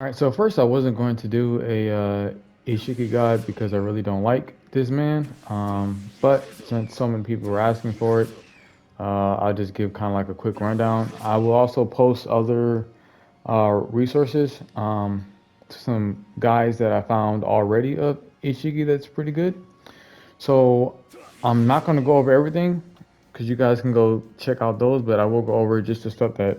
All right, so first I wasn't going to do a Isshiki guide because I really don't like this man. But since so many people were asking for it, I'll just give kind of like a quick rundown. I will also post other resources, some guys that I found already of Isshiki that's pretty good. So I'm not going to go over everything because you guys can go check out those, but I will go over just the stuff that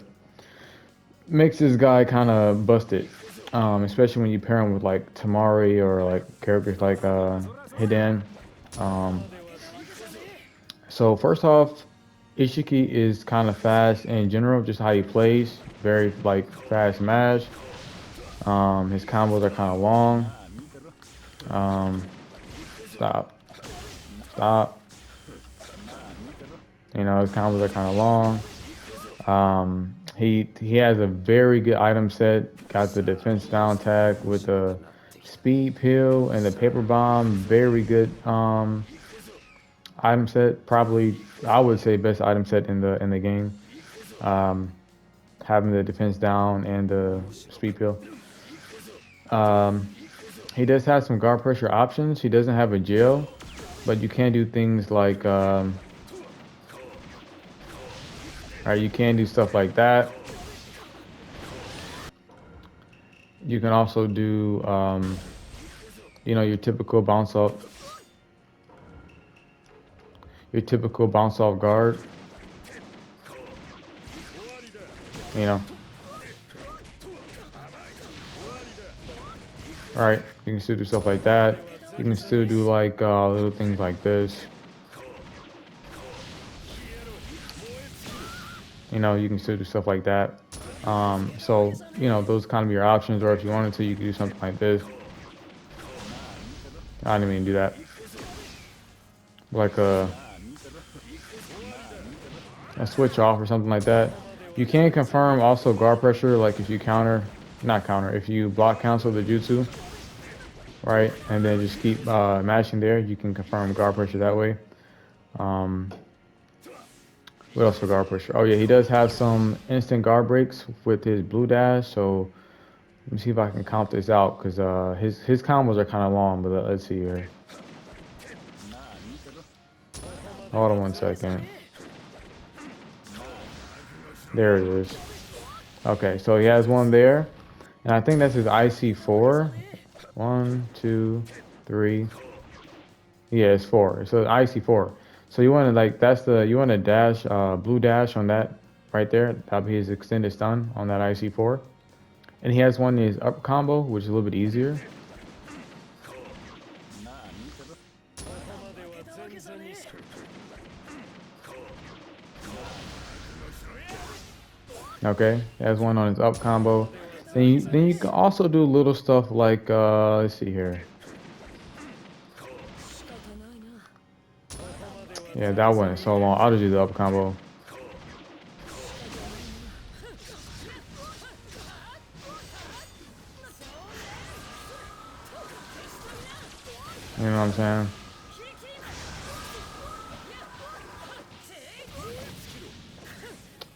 makes this guy kind of busted, especially when you pair him with like Tamari or like characters like Hidan. Um, so first off, Ishiki is kind of fast in general, just how he plays, very like fast mash. His combos are kind of long. Um, stop, stop. His combos are kind of long. He has a very good item set. Got the defense down tag with the speed pill and the paper bomb. Very good item set. Probably I would say best item set in the game. Um, Having the defense down and the speed pill. Um, he does have some guard pressure options. He doesn't have a jail, but you can do things like you can do stuff like that. You can also do your typical bounce off guard. You know, all right. You can still do stuff like that. You can still do like little things like this. You can still do stuff like that. So those kind of your options. Or if you wanted to, you could do something like this. I didn't even do that. Like a switch off or something like that. You can confirm also guard pressure, like if you not counter, if you block cancel the jutsu, right, and then just keep mashing there, you can confirm guard pressure that way. Um, what else for guard pressure? Oh yeah, he does have some instant guard breaks with his blue dash, so let me see if I can count this out, because his combos are kind of long, but let's see here. Hold on one second. There it is. Okay, so he has one there. And I think that's his IC4. One, two, three. Yeah, it's four. So IC4. So you want to like you want to dash blue dash on that right there. That'll be his extended stun on that IC4. And he has one in his up combo, which is a little bit easier. Okay, he has one on his up combo. Then you can also do little stuff like let's see here. Yeah, that one is so long. I'll just do the up combo. You know what I'm saying?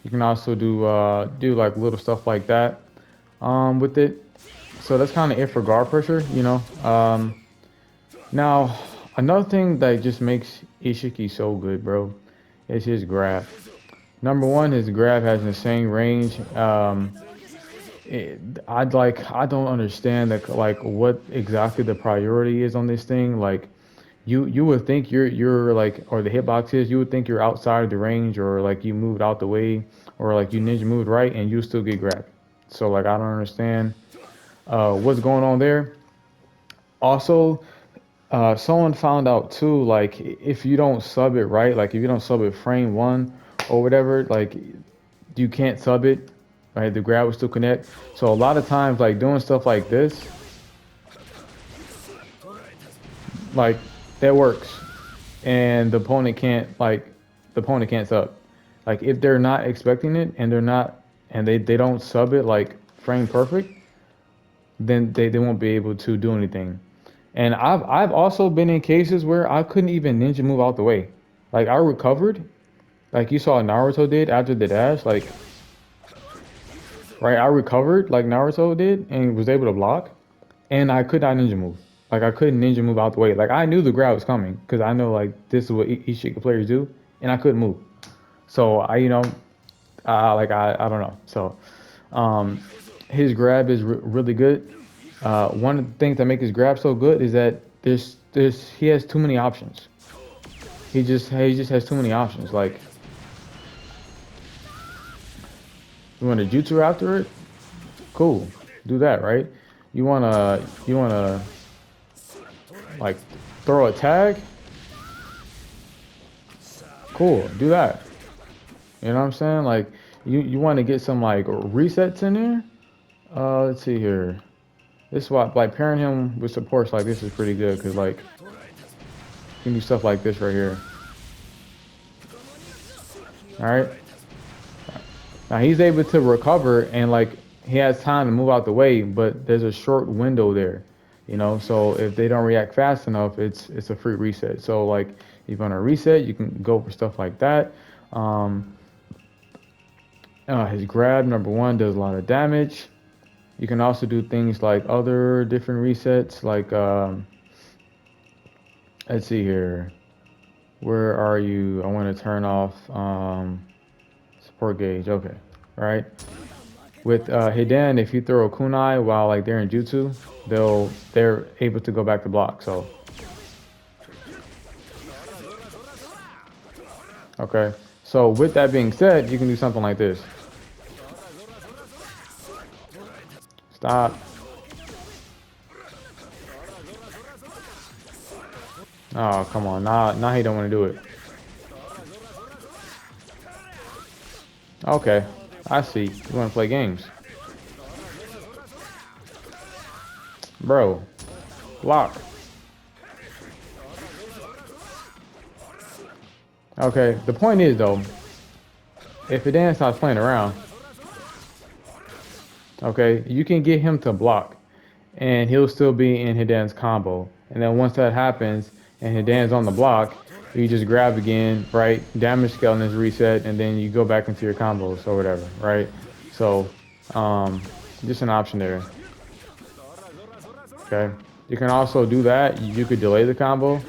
You can also do like little stuff like that with it. So that's kind of it for guard pressure, Now, another thing that just makes Ishiki so good, bro, is his grab. Number one, his grab has insane range. I don't understand like what exactly the priority is on this thing. Like, you would think you're like, or the hitbox is, you would think you're outside of the range, or like you moved out the way, or like you ninja moved right, and you still get grabbed. So like I don't understand what's going on there. Also, someone found out too, like if you don't sub it right, like if you don't sub it frame one or whatever, like you can't sub it, right? The grab will still connect. So a lot of times, like doing stuff like this, like that works, and the opponent can't sub. Like if they're not expecting it and they don't sub it like frame perfect, then they won't be able to do anything. And I've also been in cases where I couldn't even ninja move out the way. Like I recovered, like you saw Naruto did after the dash. Like right? I recovered like Naruto did and was able to block, and I could not ninja move. Like I couldn't ninja move out the way. Like I knew the grab was coming because I know like this is what Isshiki players do, and I couldn't move. So I, I don't know. So um, his grab is really good. One of the things that make his grab so good is that there's he has too many options. He just has too many options. Like you want to jutsu after it, cool, do that, right? You wanna like throw a tag, cool, do that. You know what I'm saying? Like you want to get some like resets in there. Let's see here. This is why like pairing him with supports like this is pretty good because like you can do stuff like this right here. All right. Now he's able to recover and like he has time to move out the way, but there's a short window there, So if they don't react fast enough, it's a free reset. So like if you want to reset, you can go for stuff like that. Um, his grab number one does a lot of damage. You can also do things like other different resets, like let's see here. Where are you? I want to turn off support gauge. Okay, all right. With Hiden, if you throw a kunai while like they're in jutsu, they're able to go back to block. So okay. So with that being said, you can do something like this. Stop. Oh come on. Now he don't want to do it. Okay. I see. You want to play games, bro? Block. Okay. The point is though, if Hiden starts playing around, okay, you can get him to block, and he'll still be in Hiden's combo. And then once that happens, and Hiden's on the block, you just grab again, right? Damage scaling is reset, and then you go back into your combos or whatever, right? So, um, just an option there. Okay. You can also do that. You could delay the combo,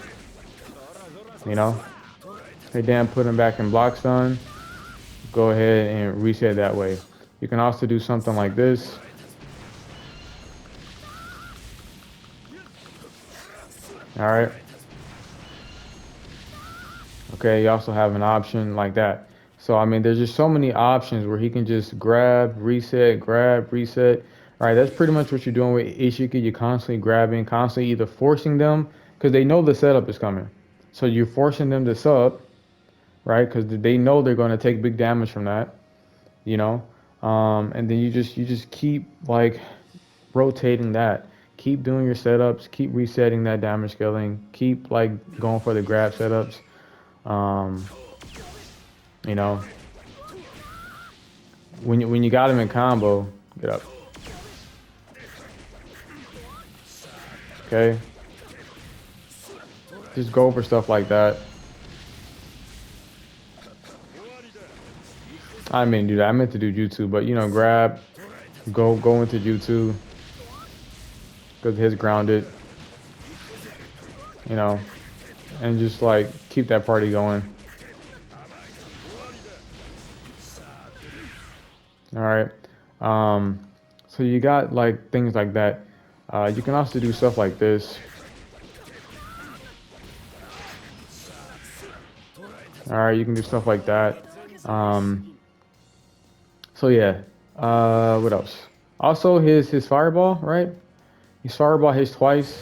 you know. Hiden put him back in block stun. Go ahead and reset that way. You can also do something like this. All right. Okay, you also have an option like that. So, I mean, there's just so many options where he can just grab, reset. All right, that's pretty much what you're doing with Ishiki. You're constantly grabbing, constantly either forcing them because they know the setup is coming. So you're forcing them to sub, right? Because they know they're going to take big damage from that, you know. And then you just keep like rotating that. Keep doing your setups. Keep resetting that damage scaling. Keep like going for the grab setups. Um, you know, when you got him in combo, get up. Okay, just go for stuff like that. I mean, do that. I meant to do jutsu, but grab, go into jutsu because his grounded. You know, and just like keep that party going. All right. Um, so you got like things like that. You can also do stuff like this. All right, you can do stuff like that. Um, so yeah. What else? Also, his fireball, right? His fireball hits twice,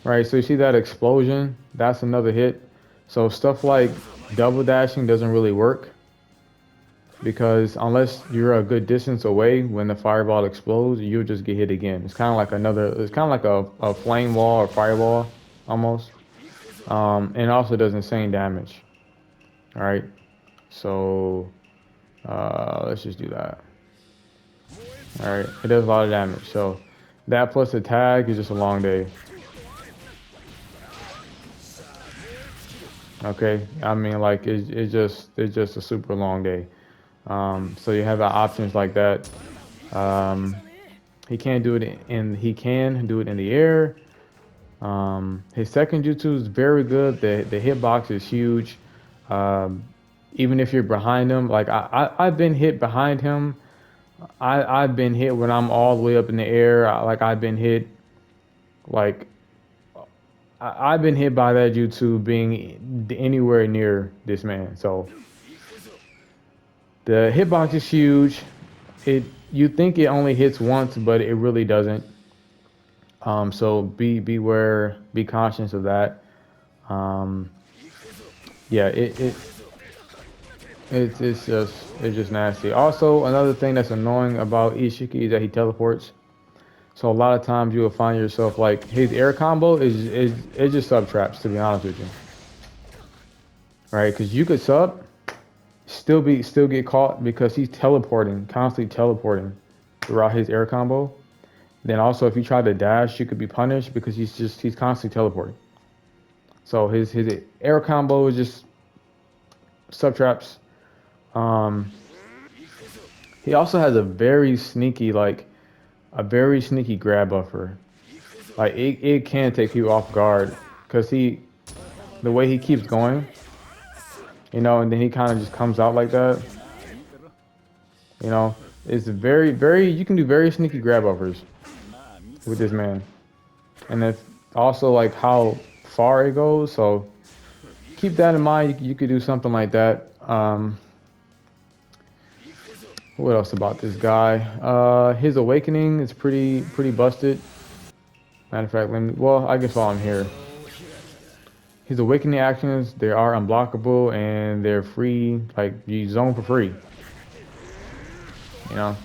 right? So you see that explosion? That's another hit. So stuff like double dashing doesn't really work because unless you're a good distance away when the fireball explodes, you'll just get hit again. It's kind of like it's kind of like a flame wall or fireball almost. And it also does insane damage. All right. So let's just do that. All right. It does a lot of damage. So that plus the tag is just a long day. Okay. I mean, like it's just a super long day. So you have options like that. Um, he can do it he can do it in the air. His second jutsu is very good. The hitbox is huge. Um, Even if you're behind him, like I've been hit behind him. I've been hit when I'm all the way up in the air. Like I've been hit like I've been hit by that jutsu being anywhere near this man. So the hitbox is huge. It You think it only hits once, but it really doesn't. So beware, be conscious of that. Um, yeah, it's just nasty. Also, another thing that's annoying about Isshiki is that he teleports. So a lot of times you will find yourself like his air combo is just sub traps, to be honest with you, right? Because you could sub, still get caught because he's teleporting, constantly teleporting throughout his air combo. Then also if you try to dash, you could be punished because he's constantly teleporting. So his air combo is just sub traps. Um, he also has a very sneaky grab buffer. Like it can take you off guard because the way he keeps going, and then he kind of just comes out like that. You know, it's very you can do very sneaky grab buffers with this man, and if also like how far it goes. So keep that in mind. You could do something like that. What else about this guy? His awakening is pretty busted. Matter of fact, well, I guess while I'm here, his awakening actions, they are unblockable and they're free. Like you zone for free. You know,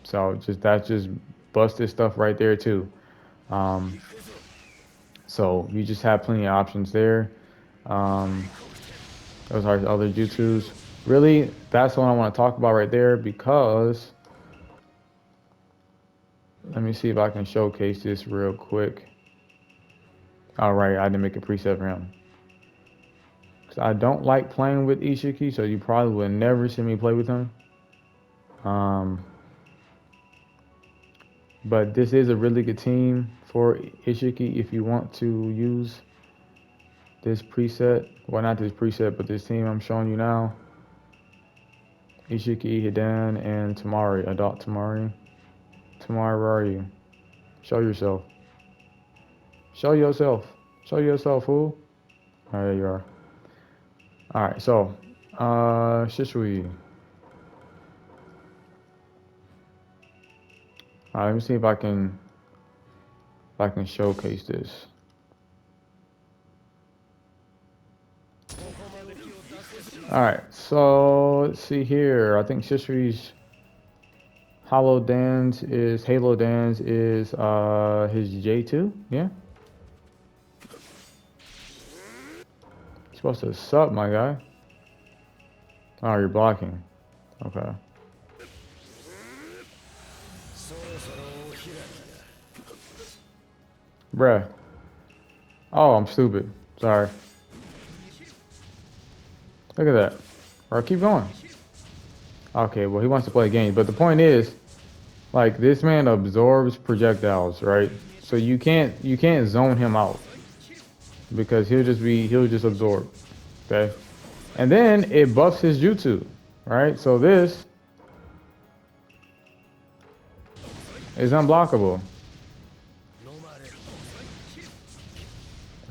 so that's just busted stuff right there too. Um, so you just have plenty of options there. Um, those are other jutsus. Really, that's what I want to talk about right there because let me see if I can showcase this real quick. All right, I didn't make a preset for him. Cause I don't like playing with Isshiki, so you probably will never see me play with him. Um, but this is a really good team for Isshiki if you want to use this preset. Well, not this preset, but this team I'm showing you now. Isshiki, Hidan, and Tamari. Adult Tamari. Tamari, where are you? Show yourself. Show yourself. Show yourself, fool. Oh, there you are. Alright, so, Shishui. Alright, let me see if I can showcase this. Alright, so let's see here. I think Shishui's Halo Dance is his J2, yeah? You're supposed to sup, my guy. Oh, you're blocking. Okay. Bruh. Oh, I'm stupid. Sorry. Look at that. Or keep going. Okay, well he wants to play games, but the point is, like this man absorbs projectiles, right? So you can't zone him out because he'll just absorb. Okay? And then it buffs his jutsu, right? So this is unblockable.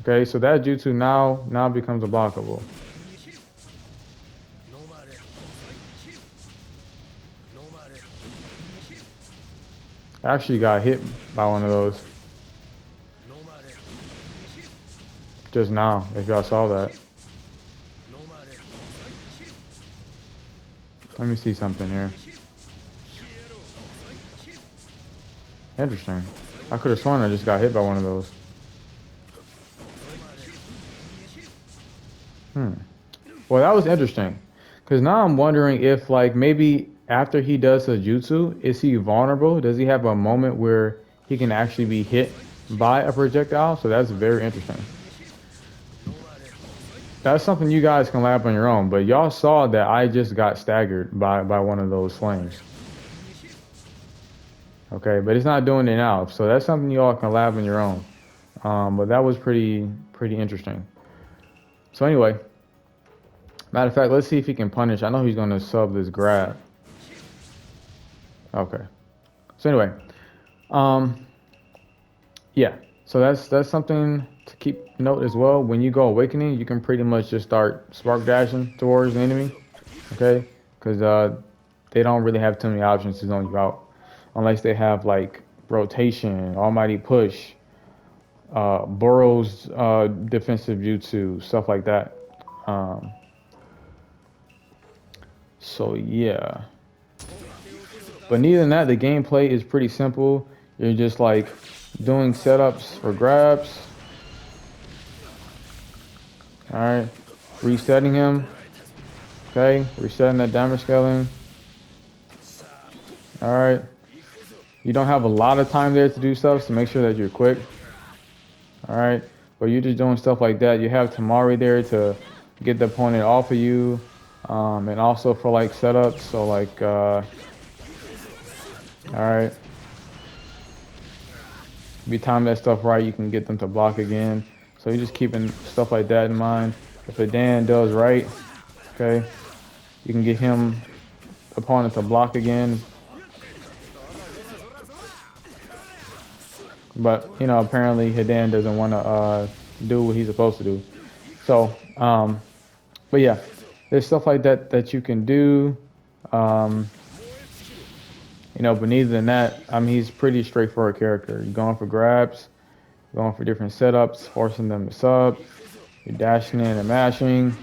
Okay, so that jutsu now becomes unblockable. I actually got hit by one of those just now, if y'all saw that. Let me see something here. Interesting. I could have sworn I just got hit by one of those. Well, that was interesting. Because now I'm wondering if, like, maybe after he does a jutsu, is he vulnerable? Does he have a moment where he can actually be hit by a projectile? So that's very interesting. that's something you guys can lab on your own. But y'all saw that I just got staggered by one of those flames. Okay, but it's not doing it now, so that's something you all can lab on your own. But that was pretty interesting. So anyway, matter of fact, let's see if he can punish. I know he's gonna sub this grab. Okay. So anyway, um, yeah. So that's something to keep note as well. When you go awakening, you can pretty much just start spark dashing towards the enemy. Okay, because they don't really have too many options to zone you out, unless they have like rotation, almighty push, Burrow's defensive jutsu, stuff like that. Um, so yeah, but neither than that, the gameplay is pretty simple. You're just like doing setups for grabs. All right, resetting him. Okay, resetting that damage scaling. All right, you don't have a lot of time there to do stuff, so make sure that you're quick. All right, but you're just doing stuff like that. You have Tamari there to get the opponent off of you, and also for like setups. So like, all right, if you time that stuff right, you can get them to block again. So you're just keeping stuff like that in mind. If a Dan does right, okay, you can get him opponent to block again. But you know, apparently Hidan doesn't want to do what he's supposed to do. So, but yeah, there's stuff like that that you can do. Um, you know, but neither than that, I mean, he's pretty straightforward character. You're going for grabs, going for different setups, forcing them to sub. You're dashing in and mashing.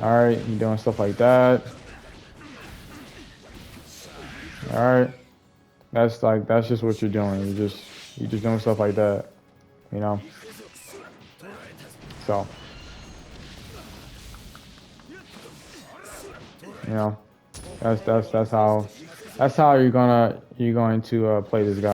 All right, you're doing stuff like that. All right, that's just what you're doing. You're just doing stuff like that. You know, so you know, that's how you're going to play this guy.